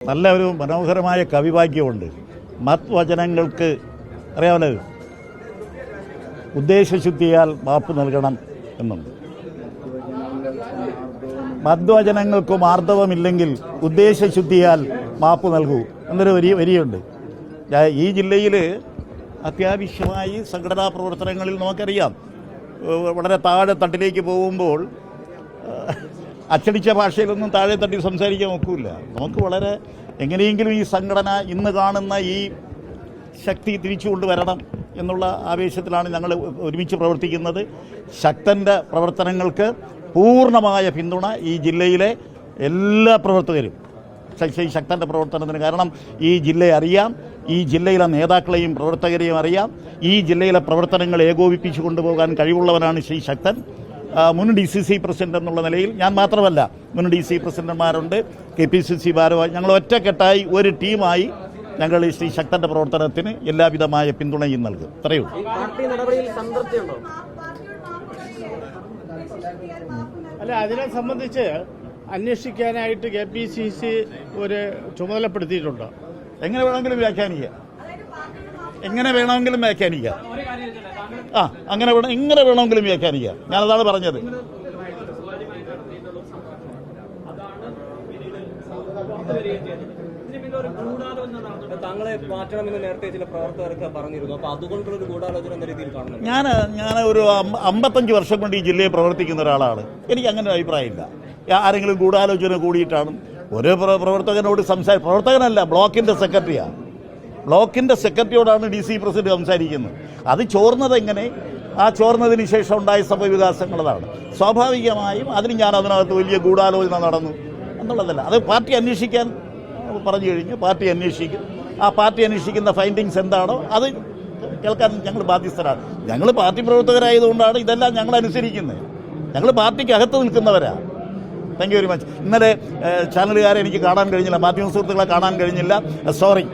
നല്ല ഒരു മനോഹരമായ കവിവാക്യമുണ്ട്. മത്വചനങ്ങൾക്ക് അറിയാമല്ലോ, ഉദ്ദേശശുദ്ധിയാൽ മാപ്പ് നൽകണം എന്നുണ്ട്. മദ്വചനങ്ങൾക്ക് മാർദ്ദവമില്ലെങ്കിൽ ഉദ്ദേശശുദ്ധിയാൽ മാപ്പ് നൽകൂ എന്നൊരു വരിയുണ്ട്. ഈ ജില്ലയിൽ അത്യാവശ്യമായി സംഘടനാ പ്രവർത്തനങ്ങളിൽ നമുക്കറിയാം, വളരെ താഴെ തട്ടിലേക്ക് പോകുമ്പോൾ അച്ചടിച്ച ഭാഷയിലൊന്നും താഴെ തട്ടി സംസാരിക്കാൻ നോക്കില്ല. നമുക്ക് വളരെ എങ്ങനെയെങ്കിലും ഈ സംഘടന ഇന്ന് കാണുന്ന ഈ ശക്തി തിരിച്ചു കൊണ്ടുവരണം എന്നുള്ള ആവേശത്തിലാണ് ഞങ്ങൾ ഒരുമിച്ച് പ്രവർത്തിക്കുന്നത്. ശക്തൻ്റെ പ്രവർത്തനങ്ങൾക്ക് പൂർണ്ണമായ പിന്തുണ ഈ ജില്ലയിലെ എല്ലാ പ്രവർത്തകരും ശക്തൻ്റെ പ്രവർത്തനത്തിന്. കാരണം ഈ ജില്ലയെ അറിയാം, ഈ ജില്ലയിലെ നേതാക്കളെയും പ്രവർത്തകരെയും അറിയാം. ഈ ജില്ലയിലെ പ്രവർത്തനങ്ങൾ ഏകോപിപ്പിച്ചു കൊണ്ടുപോകാൻ കഴിവുള്ളവനാണ് ശ്രീ ശക്തൻ. മുൻ DCC പ്രസിഡന്റ് എന്നുള്ള നിലയിൽ ഞാൻ മാത്രമല്ല, മുൻ DC പ്രസിഡന്റുമാരുണ്ട്, KPCC ഭാരവാഹി, ഞങ്ങൾ ഒറ്റക്കെട്ടായി ഒരു ടീമായി ഞങ്ങൾ ശ്രീ ശക്തൻ്റെ പ്രവർത്തനത്തിന് എല്ലാവിധമായ പിന്തുണയും നൽകും. ഇത്രയേ ഉള്ളൂ. അല്ല, അതിനെ സംബന്ധിച്ച് അന്വേഷിക്കാനായിട്ട് KPCC ഒരു ചുമതലപ്പെടുത്തിയിട്ടുണ്ട്. എങ്ങനെ വേണമെങ്കിലും വ്യാഖ്യാനിക്കാം, എങ്ങനെ വേണമെങ്കിലും വ്യാഖ്യാനിക്കാം. അങ്ങനെ ഇങ്ങനെ വേണമെങ്കിലും വ്യാഖ്യാനിക്കാം. ഞാനതാണ് പറഞ്ഞത്. താങ്കളെ മാറ്റണമെന്ന് നേരത്തെ ചില പ്രവർത്തകർക്ക് പറഞ്ഞിരുന്നു. അപ്പൊ അതുകൊണ്ടുള്ള ഒരു ഗൂഢാലോചന എന്ന രീതിയിൽ കാണുന്നു. ഞാൻ ഒരു 55 വർഷം കൊണ്ട് ഈ ജില്ലയിൽ പ്രവർത്തിക്കുന്ന ഒരാളാണ്. എനിക്ക് അങ്ങനെ അഭിപ്രായമില്ല. ആരെങ്കിലും ഗൂഢാലോചന കൂടിയിട്ടാണ് ഓരോ പ്രവർത്തകനോട് പ്രവർത്തകനല്ല, ബ്ലോക്കിന്റെ സെക്രട്ടറിയാണ്. ബ്ലോക്കിന്റെ സെക്രട്ടറിയോടാണ് DC പ്രസിഡന്റ് സംസാരിക്കുന്നത്. അത് ചോർന്നത് എങ്ങനെ, ആ ചോർന്നതിന് ശേഷം ഉണ്ടായ സംഭവവികാസങ്ങളതാണ്. സ്വാഭാവികമായും അതിനകത്ത് വലിയ ഗൂഢാലോചന നടന്നു എന്നുള്ളതല്ല. അത് പാർട്ടി അന്വേഷിക്കാൻ പറഞ്ഞു കഴിഞ്ഞ് പാർട്ടി അന്വേഷിക്കും. ആ പാർട്ടി അന്വേഷിക്കുന്ന ഫൈൻഡിങ്സ് എന്താണോ അത് കേൾക്കാൻ ഞങ്ങൾ ബാധ്യസ്ഥരാണ്. ഞങ്ങൾ പാർട്ടി പ്രവർത്തകരായതുകൊണ്ടാണ് ഇതെല്ലാം ഞങ്ങൾ അനുസരിക്കുന്നത്. ഞങ്ങൾ പാർട്ടിക്ക് അകത്ത് നിൽക്കുന്നവരാണ്. Thank you very much. ഇന്നലെ ചാനലുകാരെ എനിക്ക് കാണാൻ കഴിഞ്ഞില്ല, മാധ്യമ സുഹൃത്തുക്കളെ കാണാൻ കഴിഞ്ഞില്ല. സോറി.